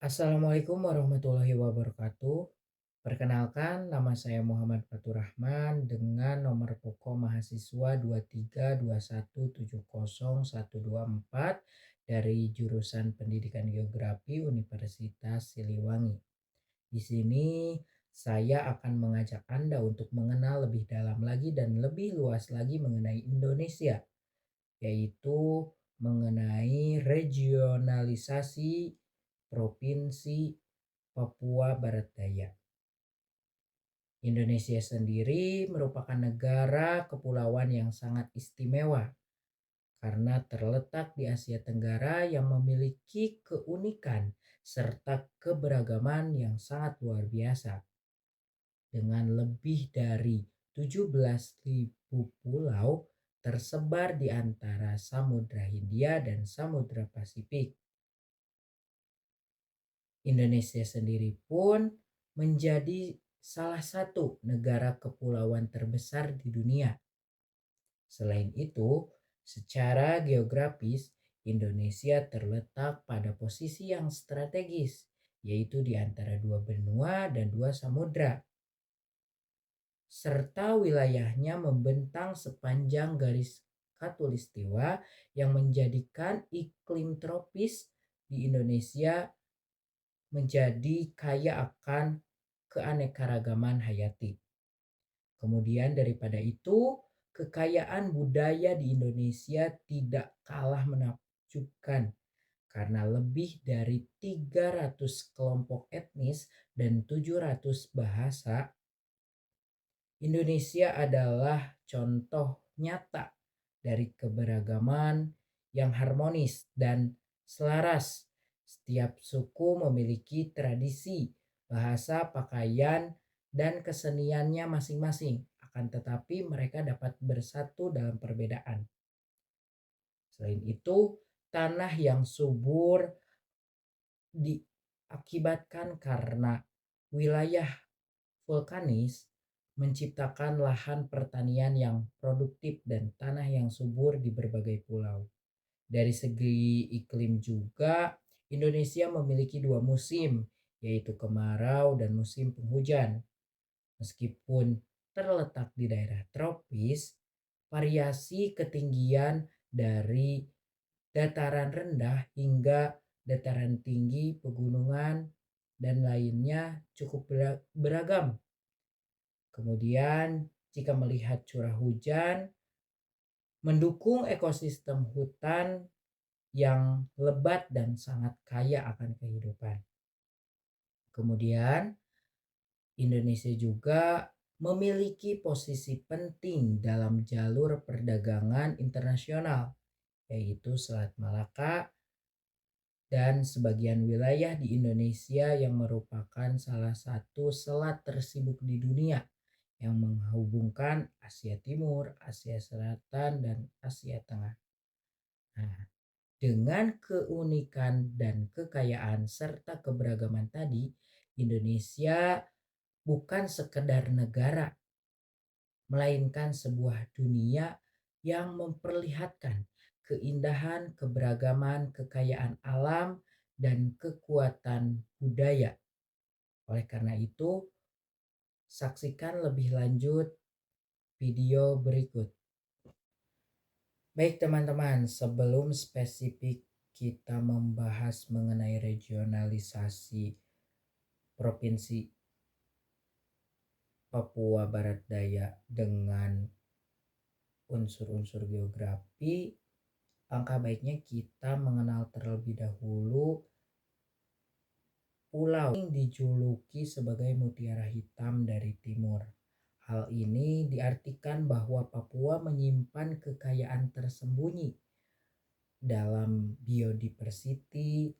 Assalamualaikum warahmatullahi wabarakatuh. Perkenalkan, nama saya Muhammad Fatur Rahman dengan nomor pokok mahasiswa 232170124 dari jurusan Pendidikan Geografi Universitas Siliwangi. Di sini saya akan mengajak Anda untuk mengenal lebih dalam lagi dan lebih luas lagi mengenai Indonesia, yaitu mengenai regionalisasi Provinsi Papua Barat Daya. Indonesia sendiri merupakan negara kepulauan yang sangat istimewa karena terletak di Asia Tenggara yang memiliki keunikan serta keberagaman yang sangat luar biasa. Dengan lebih dari 17.000 pulau tersebar di antara Samudra Hindia dan Samudra Pasifik. Indonesia sendiri pun menjadi salah satu negara kepulauan terbesar di dunia. Selain itu, secara geografis, Indonesia terletak pada posisi yang strategis, yaitu di antara dua benua dan dua samudra, serta wilayahnya membentang sepanjang garis khatulistiwa yang menjadikan iklim tropis di Indonesia menjadi kaya akan keanekaragaman hayati. Kemudian daripada itu, kekayaan budaya di Indonesia tidak kalah menakjubkan karena lebih dari 300 kelompok etnis dan 700 bahasa. Indonesia adalah contoh nyata dari keberagaman yang harmonis dan selaras. Setiap suku memiliki tradisi, bahasa, pakaian, dan keseniannya masing-masing. Akan tetapi mereka dapat bersatu dalam perbedaan. Selain itu, tanah yang subur diakibatkan karena wilayah vulkanis menciptakan lahan pertanian yang produktif dan tanah yang subur di berbagai pulau. Dari segi iklim juga, Indonesia memiliki dua musim, yaitu kemarau dan musim penghujan. Meskipun terletak di daerah tropis, variasi ketinggian dari dataran rendah hingga dataran tinggi, pegunungan, dan lainnya cukup beragam. Kemudian, jika melihat curah hujan, mendukung ekosistem hutan yang lebat dan sangat kaya akan kehidupan. Kemudian, Indonesia juga memiliki posisi penting dalam jalur perdagangan internasional, yaitu Selat Malaka dan sebagian wilayah di Indonesia yang merupakan salah satu selat tersibuk di dunia yang menghubungkan Asia Timur, Asia Selatan, dan Asia Tengah. Nah, dengan keunikan dan kekayaan serta keberagaman tadi, Indonesia bukan sekedar negara, melainkan sebuah dunia yang memperlihatkan keindahan, keberagaman, kekayaan alam, dan kekuatan budaya. Oleh karena itu, saksikan lebih lanjut video berikut. Baik teman-teman, sebelum spesifik kita membahas mengenai regionalisasi Provinsi Papua Barat Daya dengan unsur-unsur geografi, angka baiknya kita mengenal terlebih dahulu pulau yang dijuluki sebagai mutiara hitam dari timur. Hal ini diartikan bahwa Papua menyimpan kekayaan tersembunyi dalam biodiversity,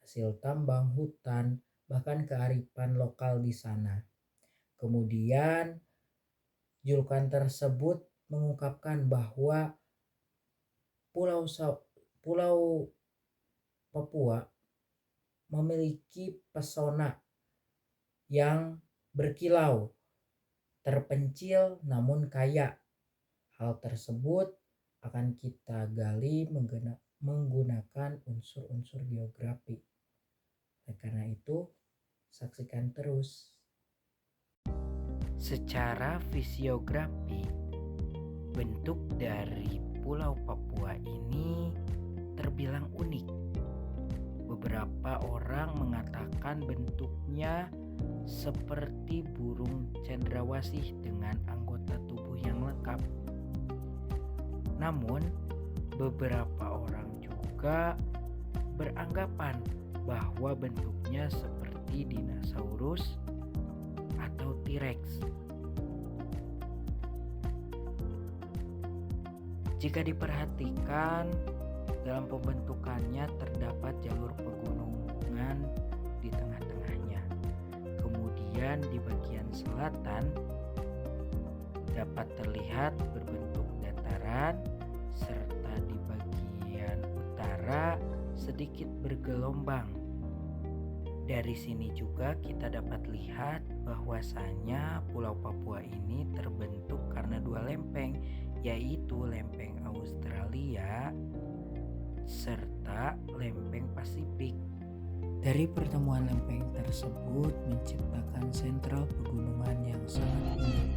hasil tambang, hutan, bahkan kearifan lokal di sana. Kemudian julukan tersebut mengungkapkan bahwa Pulau Papua memiliki pesona yang berkilau, terpencil namun kaya. Hal tersebut akan kita gali menggunakan unsur-unsur geografi. Karena itu, saksikan terus. Secara fisiografi, bentuk dari Pulau Papua ini terbilang unik. Beberapa orang mengatakan bentuknya seperti burung cendrawasih dengan anggota tubuh yang lengkap. Namun, beberapa orang juga beranggapan bahwa bentuknya seperti dinosaurus atau T-Rex. Jika diperhatikan, dalam pembentukannya terdapat jalur pegunungan di tengah-tengahnya. Kemudian di bagian selatan dapat terlihat berbentuk dataran, serta di bagian utara sedikit bergelombang. Dari sini juga kita dapat lihat bahwasanya Pulau Papua ini terbentuk karena dua lempeng, yaitu lempeng Australia serta lempeng Pasifik. Dari pertemuan lempeng tersebut menciptakan sentral pegunungan yang sangat unik.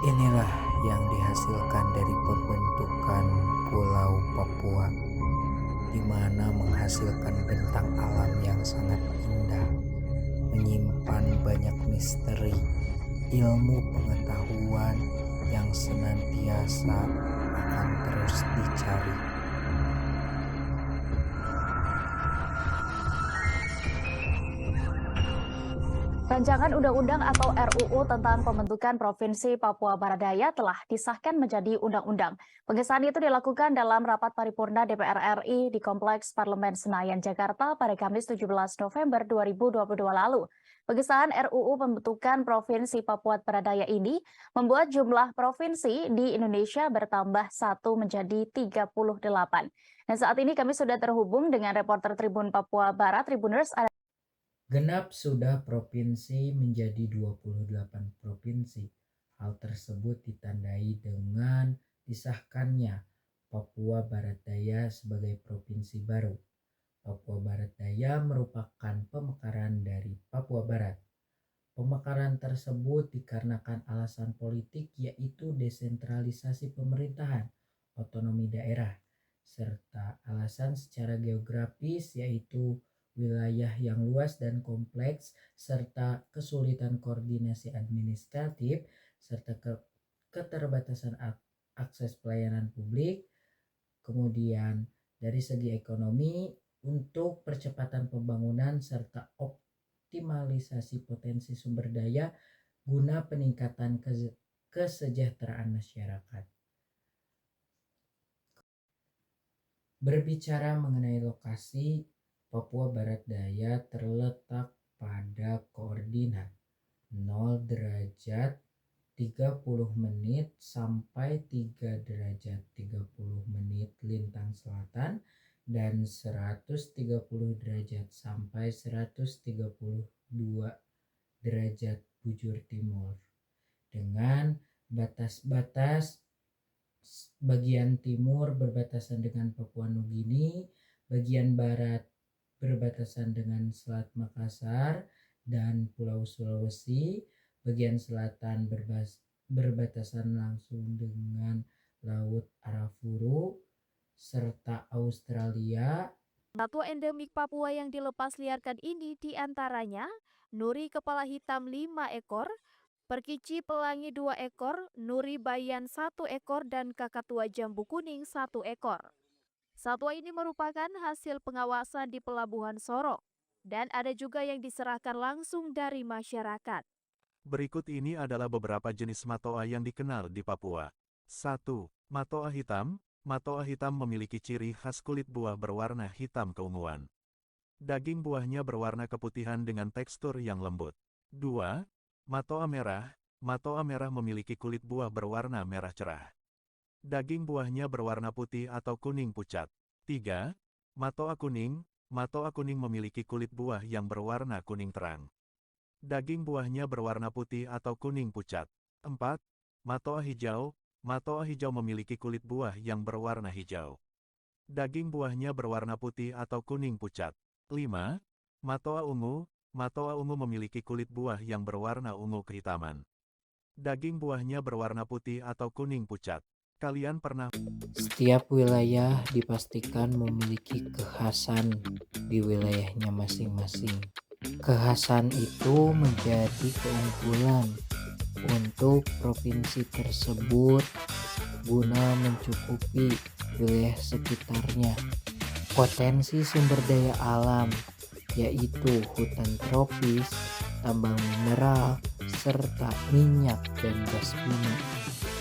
Inilah yang dihasilkan dari pembentukan Pulau Papua, di mana menghasilkan bentang alam yang sangat indah, menyimpan banyak misteri, ilmu pengetahuan yang senantiasa akan terus dicari. Rancangan Undang-Undang atau RUU tentang pembentukan Provinsi Papua Barat Daya telah disahkan menjadi undang-undang. Pengesahan itu dilakukan dalam rapat paripurna DPR RI di Kompleks Parlemen Senayan, Jakarta pada Kamis 17 November 2022 lalu. Pengesahan RUU pembentukan Provinsi Papua Barat Daya ini membuat jumlah provinsi di Indonesia bertambah 1 menjadi 38. Dan saat ini kami sudah terhubung dengan reporter Tribun Papua Barat, Tribuners. Genap sudah provinsi menjadi 28 provinsi. Hal tersebut ditandai dengan disahkannya Papua Barat Daya sebagai provinsi baru. Papua Barat Daya merupakan pemekaran dari Papua Barat. Pemekaran tersebut dikarenakan alasan politik, yaitu desentralisasi pemerintahan, otonomi daerah, serta alasan secara geografis, yaitu wilayah yang luas dan kompleks, serta kesulitan koordinasi administratif, serta keterbatasan akses pelayanan publik. Kemudian dari segi ekonomi, untuk percepatan pembangunan serta optimalisasi potensi sumber daya guna peningkatan kesejahteraan masyarakat. Berbicara mengenai lokasi, Papua Barat Daya terletak pada koordinat 0 derajat 30 menit sampai 3 derajat 30 menit lintang selatan dan 130 derajat sampai 132 derajat bujur timur. Dengan batas-batas bagian timur berbatasan dengan Papua Nugini, bagian barat berbatasan dengan Selat Makassar dan Pulau Sulawesi, bagian selatan berbatasan langsung dengan Laut Arafuru serta Australia. Satwa endemik Papua yang dilepas liarkan ini diantaranya nuri kepala hitam 5 ekor, Perkici pelangi 2 ekor, Nuri Bayan 1 ekor, dan kakatua jambu kuning 1 ekor. Satwa ini merupakan hasil pengawasan di Pelabuhan Sorong dan ada juga yang diserahkan langsung dari masyarakat. Berikut ini adalah beberapa jenis matoa yang dikenal di Papua. 1. Matoa hitam. Matoa hitam memiliki ciri khas kulit buah berwarna hitam keunguan. Daging buahnya berwarna keputihan dengan tekstur yang lembut. 2. Matoa merah. Matoa merah memiliki kulit buah berwarna merah cerah. Daging buahnya berwarna putih atau kuning pucat. 3. Matoa kuning. Matoa kuning memiliki kulit buah yang berwarna kuning terang. Daging buahnya berwarna putih atau kuning pucat. 4. Matoa hijau. Matoa hijau memiliki kulit buah yang berwarna hijau. Daging buahnya berwarna putih atau kuning pucat. 5. Matoa ungu. Matoa ungu memiliki kulit buah yang berwarna ungu kehitaman. Daging buahnya berwarna putih atau kuning pucat. Kalian pernah Setiap wilayah dipastikan memiliki kekhasan di wilayahnya masing-masing. Kekhasan itu menjadi keunggulan untuk provinsi tersebut guna mencukupi wilayah sekitarnya. Potensi sumber daya alam yaitu hutan tropis, tambang mineral, serta minyak dan gas bumi.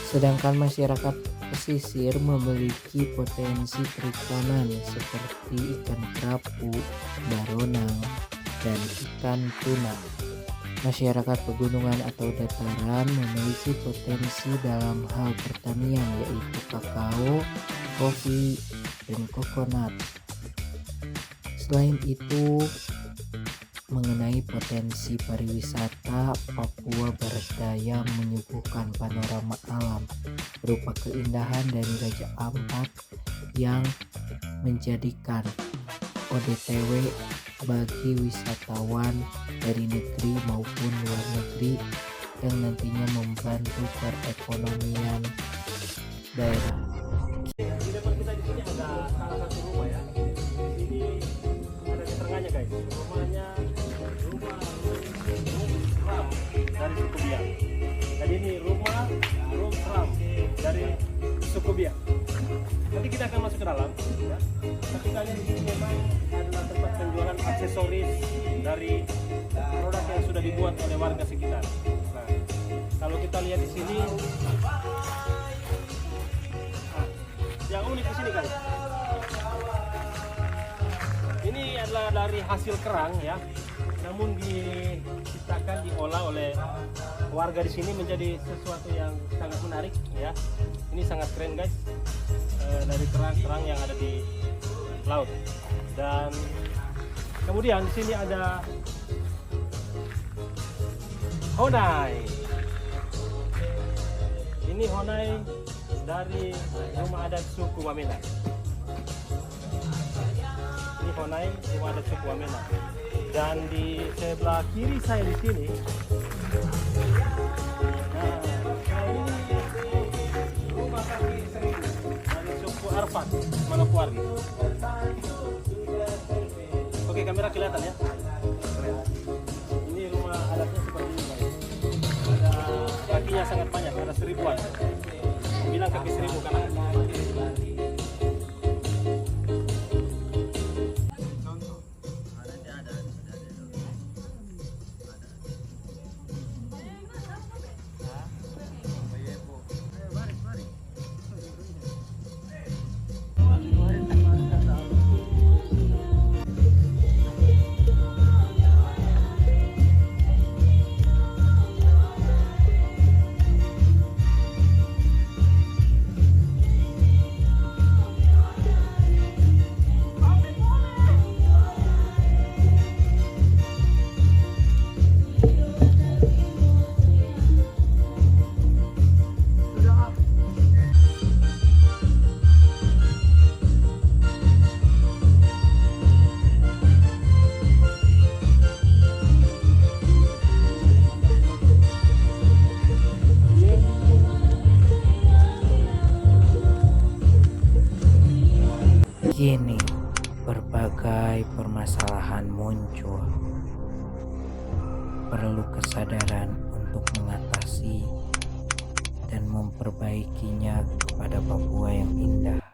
Sedangkan masyarakat pesisir memiliki potensi perikanan seperti ikan kerapu, baronang, dan ikan tuna. Masyarakat pegunungan atau dataran memiliki potensi dalam hal pertanian yaitu kakao, kopi, dan kokonat. Selain itu, mengenai potensi pariwisata, Papua Barat Daya menyuguhkan panorama alam berupa keindahan dari Raja Ampat yang menjadikan ODTW bagi wisatawan dari negeri maupun luar negeri yang nantinya membantu perekonomian daerah. Di depan kita di sini ada salah satu rumah ya. Ini ada keterangannya guys. Rumahnya rumah Ram dari suku Biak. Jadi ini rumah Ram dari suku Biak. Nanti kita akan masuk ke dalam. Ya. Tapi kali di sini memang adalah tempat penjualan aksesoris dari produk yang sudah dibuat oleh warga sekitar. Nah, kalau kita lihat di sini. Yang unik di sini guys, ini adalah dari hasil kerang ya, namun diciptakan diolah oleh warga di sini menjadi sesuatu yang sangat menarik ya. Ini sangat keren guys, dari kerang-kerang yang ada di laut. Dan kemudian di sini ada honai. Ini honai dari rumah adat suku Wamena. Ini honai rumah adat suku Wamena. Dan di sebelah kiri saya di sini, nah, ini rumah kaki seribu dari suku Arfan, Manokwari. Oke, kamera kelihatan ya. Ini rumah adatnya seperti ini guys. Ada kakinya sangat banyak, ada seribuan. Bilang kaki seribu kanan. Kini berbagai permasalahan muncul. Perlu kesadaran untuk mengatasi bersih dan memperbaikinya kepada Papua yang indah.